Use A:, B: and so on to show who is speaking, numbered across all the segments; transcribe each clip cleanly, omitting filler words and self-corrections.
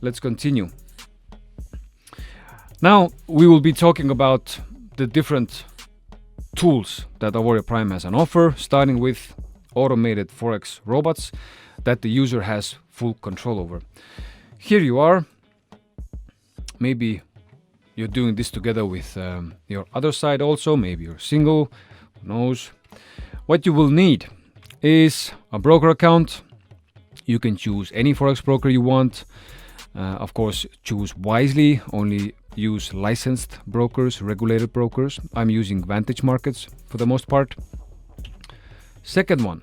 A: let's continue. Now we will be talking about the different tools that Auvoria Prime has on offer, starting with automated Forex robots that the user has full control over. Here you are. Maybe you're doing this together with your other side also. Maybe you're single, who knows. What you will need is a broker account. You can choose any Forex broker you want. Of course, choose wisely. Only use licensed brokers, regulated brokers. I'm using Vantage Markets for the most part. Second one,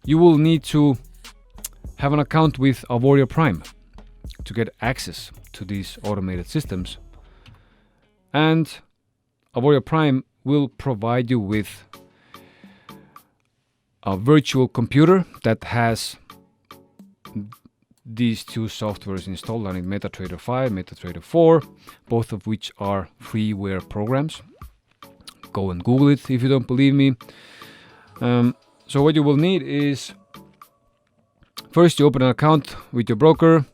A: you will need to have an account with Auvoria Prime to get access to these automated systems. And Auvoria Prime will provide you with a virtual computer that has these two softwares installed on it, MetaTrader 5, MetaTrader 4, both of which are freeware programs. Go and Google it if you don't believe me. So what you will need is, first you open an account with your broker.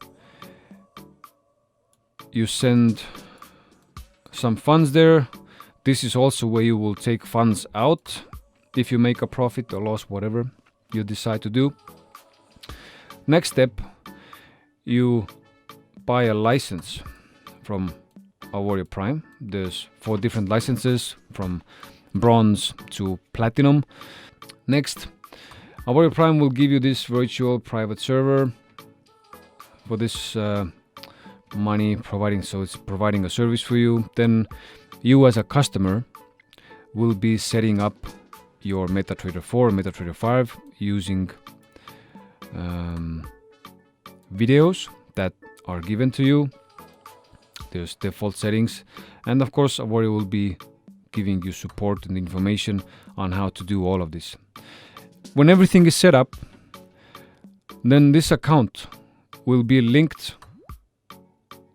A: You send some funds there. This is also where you will take funds out if you make a profit or loss, whatever you decide to do. Next step, you buy a license from Auvoria Prime. There's 4 different licenses from bronze to platinum. Next, Auvoria Prime will give you this virtual private server for this money, so it's providing a service for you. Then you as a customer will be setting up your MetaTrader 4 and MetaTrader 5 using videos that are given to you. There's default settings, and of course Auvoria will be giving you support and information on how to do all of this. When everything is set up, then this account will be linked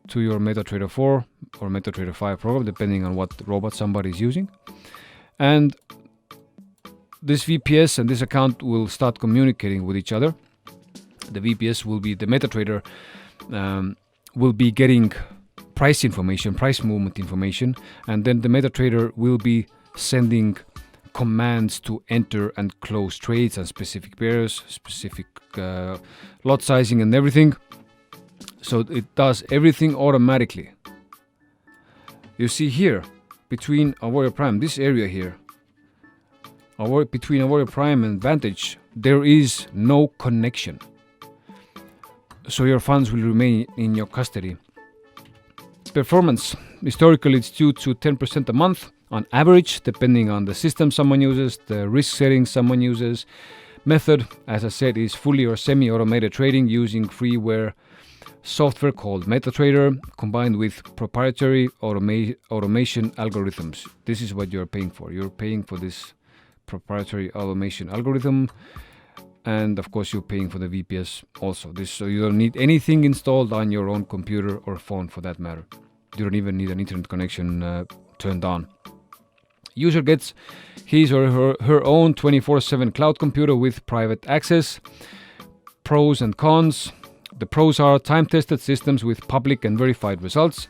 A: to your MetaTrader 4 or MetaTrader 5 program, depending on what robot somebody is using. And this VPS and this account will start communicating with each other. The VPS will be the MetaTrader, will be getting price information, price movement information, and then the MetaTrader will be sending commands to enter and close trades and specific pairs, specific lot sizing and everything. So it does everything automatically. You see here, between Auvoria Prime, this area here, between Auvoria Prime and Vantage, there is no connection. So your funds will remain in your custody. Performance, historically it's 2 to 10% a month on average, depending on the system someone uses, the risk settings someone uses. Method, as I said, is fully or semi-automated trading using freeware software called MetaTrader combined with proprietary automation algorithms. This is what you're paying for. You're paying for this proprietary automation algorithm, and of course you're paying for the VPS also. So you don't need anything installed on your own computer or phone for that matter. You don't even need an internet connection turned on. User gets his or her own 24/7 cloud computer with private access. Pros and cons. The pros are time-tested systems with public and verified results.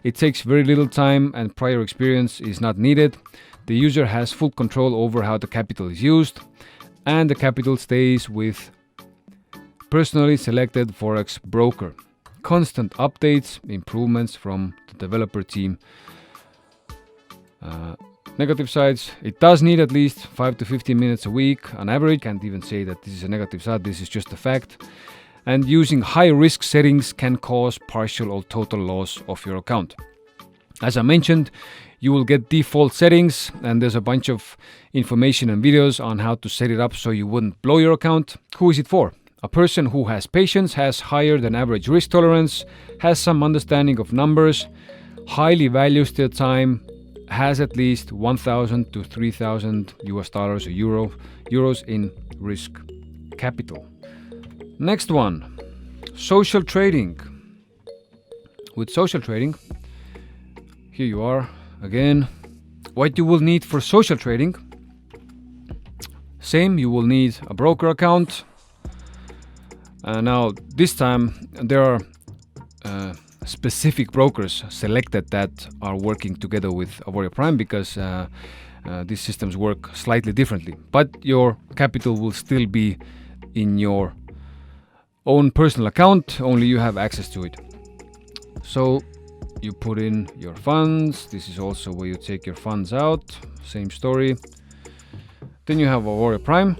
A: It takes very little time and prior experience is not needed. The user has full control over how the capital is used, and the capital stays with personally selected Forex broker. Constant updates, improvements from the developer team. Negative sides, it does need at least 5 to 15 minutes a week on average. Can't even say that this is a negative side, this is just a fact. And using high risk settings can cause partial or total loss of your account. As I mentioned, you will get default settings, and there's a bunch of information and videos on how to set it up so you wouldn't blow your account. Who is it for? A person who has patience, has higher than average risk tolerance, has some understanding of numbers, highly values their time, has at least 1,000 to 3,000 US dollars or euros in risk capital. Next one, social trading. With social trading, here you are again. What you will need for social trading, same, you will need a broker account. Now this time there are specific brokers selected that are working together with Auvoria Prime, because these systems work slightly differently. But your capital will still be in your own personal account, only you have access to it. So you put in your funds. This is also where you take your funds out. Same story. Then you have Auvoria Prime.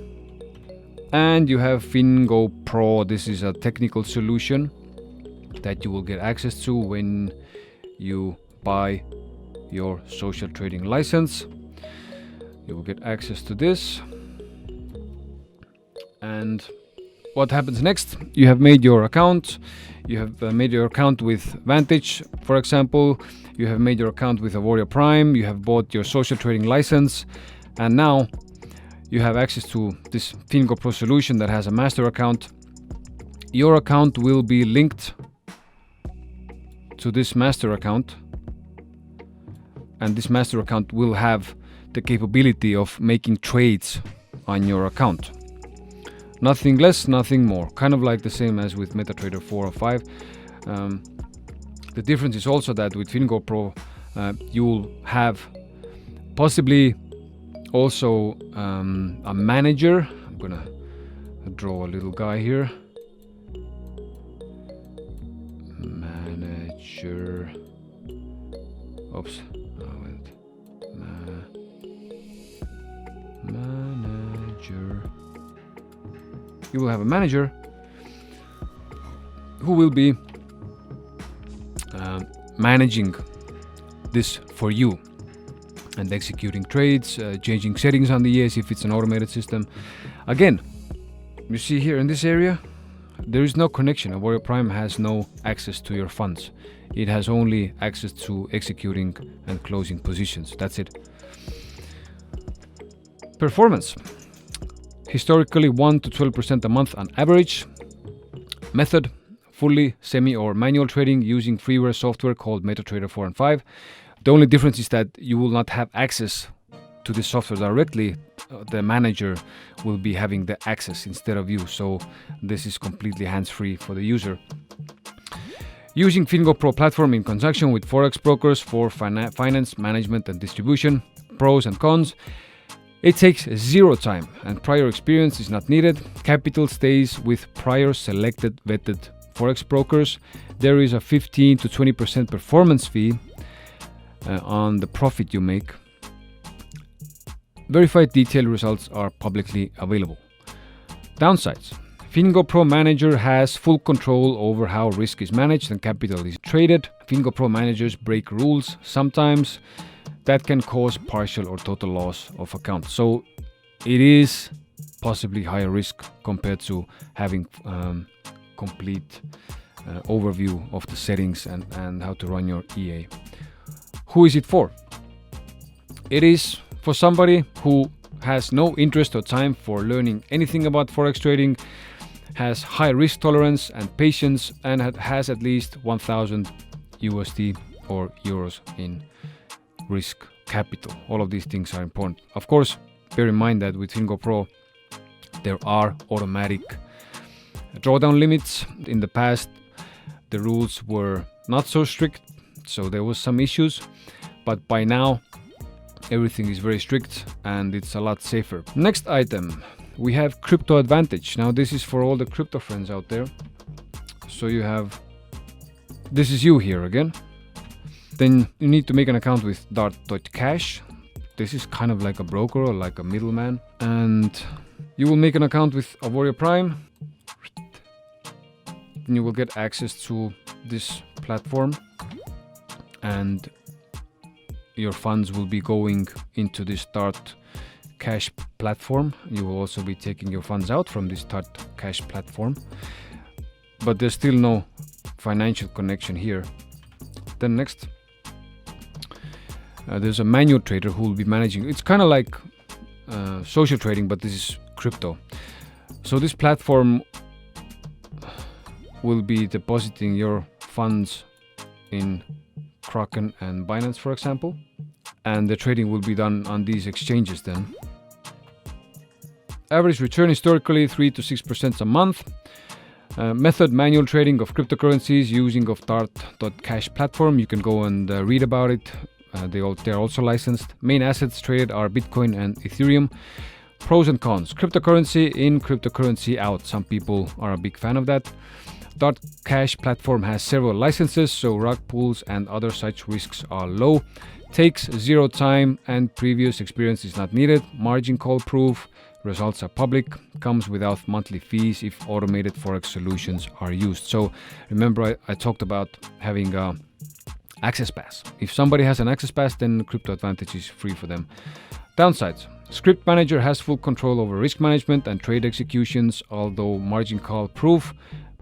A: And you have Fingo Pro. This is a technical solution that you will get access to when you buy your social trading license. You will get access to this. And what happens next? You have made your account. You have made your account with Vantage, for example. You have made your account with Auvoria Prime. You have bought your social trading license. And now you have access to this Fingo Pro solution that has a master account. Your account will be linked to this master account. And this master account will have the capability of making trades on your account. Nothing less, nothing more. Kind of like the same as with MetaTrader 4 or 5. The difference is also that with Fingo Pro, you'll have possibly also a manager. I'm gonna draw a little guy here. Manager. Oops. Manager. You will have a manager who will be managing this for you and executing trades, changing settings on the ES if it's an automated system. Again, you see here in this area, there is no connection. Auvoria Prime has no access to your funds. It has only access to executing and closing positions. That's it. Performance. Historically 1 to 12% a month on average. Method: fully semi or manual trading using freeware software called MetaTrader 4 and 5. The only difference is that you will not have access to the software directly. The manager will be having the access instead of you. So this is completely hands-free for the user. Using Fingo Pro platform in conjunction with Forex brokers for finance, management and distribution. Pros and cons. It takes zero time and prior experience is not needed. Capital stays with prior selected vetted Forex brokers. There is a 15 to 20% performance fee on the profit you make. Verified detailed results are publicly available. Downsides. Fingo Pro Manager has full control over how risk is managed and capital is traded. Fingo Pro managers break rules sometimes. That can cause partial or total loss of account. So it is possibly higher risk compared to having complete overview of the settings and how to run your EA. Who is it for? It is for somebody who has no interest or time for learning anything about Forex trading, has high risk tolerance and patience, and has at least 1,000 USD or euros in risk capital. All of these things are important. Of course, bear in mind that with Fingo Pro, there are automatic drawdown limits. In the past, the rules were not so strict, so there was some issues, but by now, everything is very strict and it's a lot safer. Next item, we have Crypto Advantage. Now this is for all the crypto friends out there. So you have, this is you here again. Then you need to make an account with Dart.cash. This is kind of like a broker or like a middleman. And you will make an account with Auvoria Prime. Then you will get access to this platform. And your funds will be going into this Dart.cash platform. You will also be taking your funds out from this Dart.cash platform. But there's still no financial connection here. Then next. There's a manual trader who will be managing. It's kind of like social trading, but this is crypto. So this platform will be depositing your funds in Kraken and Binance, for example. And the trading will be done on these exchanges then. Average return historically 3 to 6% a month. Method: manual trading of cryptocurrencies using of Dart.cash platform. You can go and read about it. They're also licensed. Main assets traded are Bitcoin and Ethereum. Pros and cons: cryptocurrency in, cryptocurrency out. Some people are a big fan of that. Dart.cash platform has several licenses, so rug pulls and other such risks are low. Takes zero time and previous experience is not needed. Margin call proof. Results are public. Comes without monthly fees if automated Forex solutions are used. So remember I talked about having access pass. If somebody has an access pass, then Crypto Advantage is free for them. Downsides: script manager has full control over risk management and trade executions. Although margin call proof,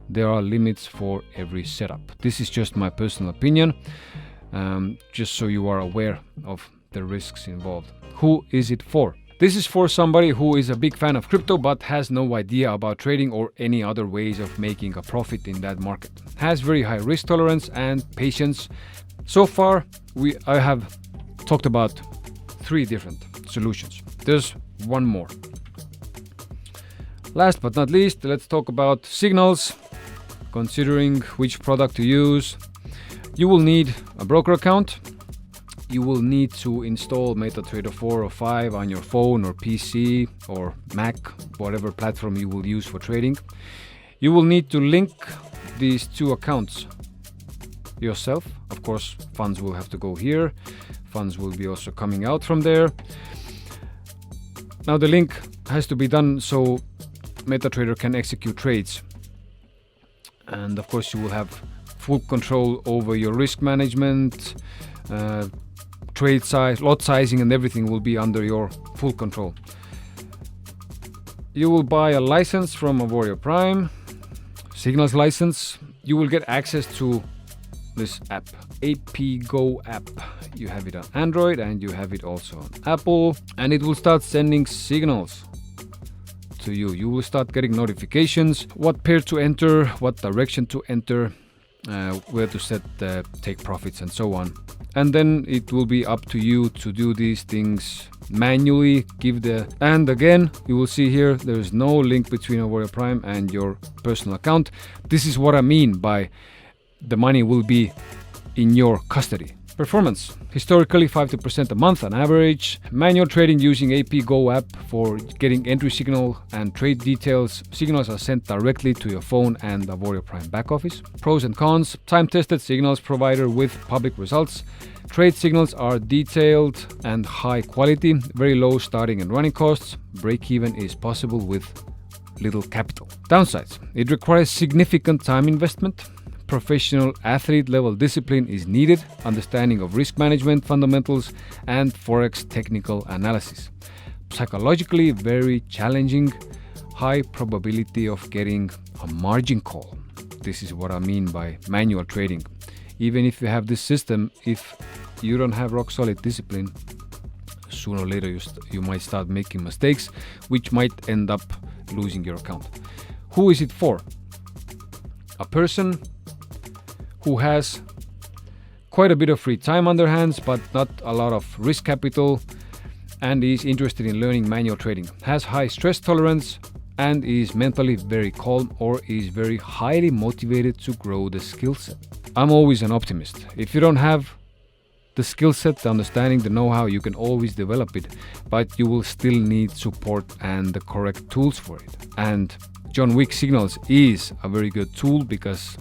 A: there are limits for every setup. This is just my personal opinion, just so you are aware of the risks involved. Who is it for? This is for somebody who is a big fan of crypto but has no idea about trading or any other ways of making a profit in that market. Has very high risk tolerance and patience. So far, I have talked about 3 different solutions. There's one more. Last but not least, let's talk about signals. Considering which product to use, you will need a broker account. You will need to install MetaTrader 4 or 5 on your phone or PC or Mac, whatever platform you will use for trading. You will need to link these 2 accounts yourself. Of course, funds will have to go here. Funds will be also coming out from there. Now the link has to be done so MetaTrader can execute trades. And of course you will have full control over your risk management, trade size, lot sizing, and everything will be under your full control. You will buy a license from Auvoria Prime, Signals license. You will get access to this app, AP Go app. You have it on Android and you have it also on Apple, and it will start sending signals to you. You will start getting notifications, what pair to enter, what direction to enter, where to set take profits and so on. And then it will be up to you to do these things manually. And again, you will see here there is no link between Auvoria Prime and your personal account. This is what I mean by the money will be in your custody. Performance: historically 50% a month on average. Manual trading using AP Go app for getting entry signal and trade details. Signals are sent directly to your phone and Auvoria Prime back office. Pros and cons: time-tested signals provider with public results. Trade signals are detailed and high quality. Very low starting and running costs. Break-even is possible with little capital. Downsides: it requires significant time investment. Professional athlete level discipline is needed, understanding of risk management fundamentals and Forex technical analysis. Psychologically very challenging, high probability of getting a margin call. This is what I mean by manual trading. Even if you have this system, if you don't have rock solid discipline, sooner or later you might start making mistakes, which might end up losing your account. Who is it for? A person who has quite a bit of free time on their hands but not a lot of risk capital and is interested in learning manual trading, has high stress tolerance and is mentally very calm or is very highly motivated to grow the skill set. I'm always an optimist. If you don't have the skill set, the understanding, the know-how, you can always develop it, but you will still need support and the correct tools for it. And WICK Signals is a very good tool because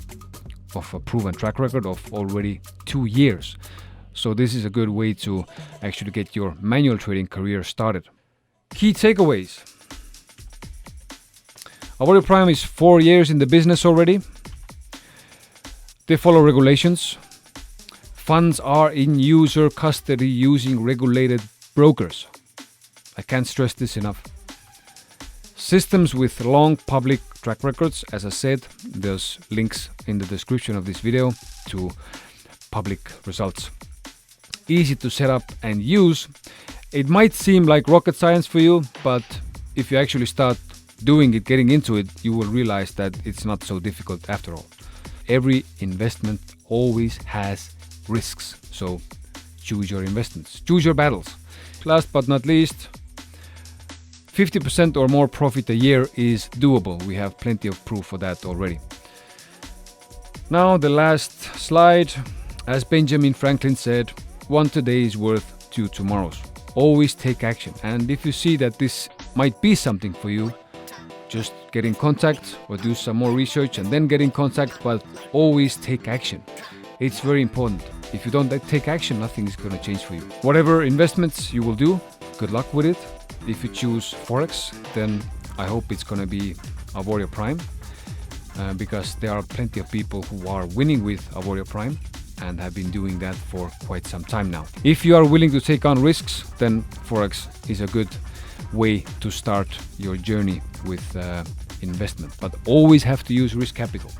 A: of a proven track record of already 2 years. So this is a good way to actually get your manual trading career started. Key takeaways. Auvoria Prime is 4 years in the business already. They follow regulations. Funds are in user custody using regulated brokers. I can't stress this enough. Systems with long public track records. As I said, there's links in the description of this video to public results. Easy to set up and use. It might seem like rocket science for you, but if you actually start doing it, getting into it, you will realize that it's not so difficult after all. Every investment always has risks, so choose your investments, choose your battles. Last but not least, 50% or more profit a year is doable. We have plenty of proof for that already. Now the last slide. As Benjamin Franklin said, one today is worth 2 tomorrows. Always take action. And if you see that this might be something for you, just get in contact or do some more research and then get in contact, but always take action. It's very important. If you don't take action, nothing is going to change for you. Whatever investments you will do, good luck with it. If you choose Forex, then I hope it's going to be Auvoria Prime, because there are plenty of people who are winning with Auvoria Prime and have been doing that for quite some time now. If you are willing to take on risks, then Forex is a good way to start your journey with investment, but always have to use risk capital.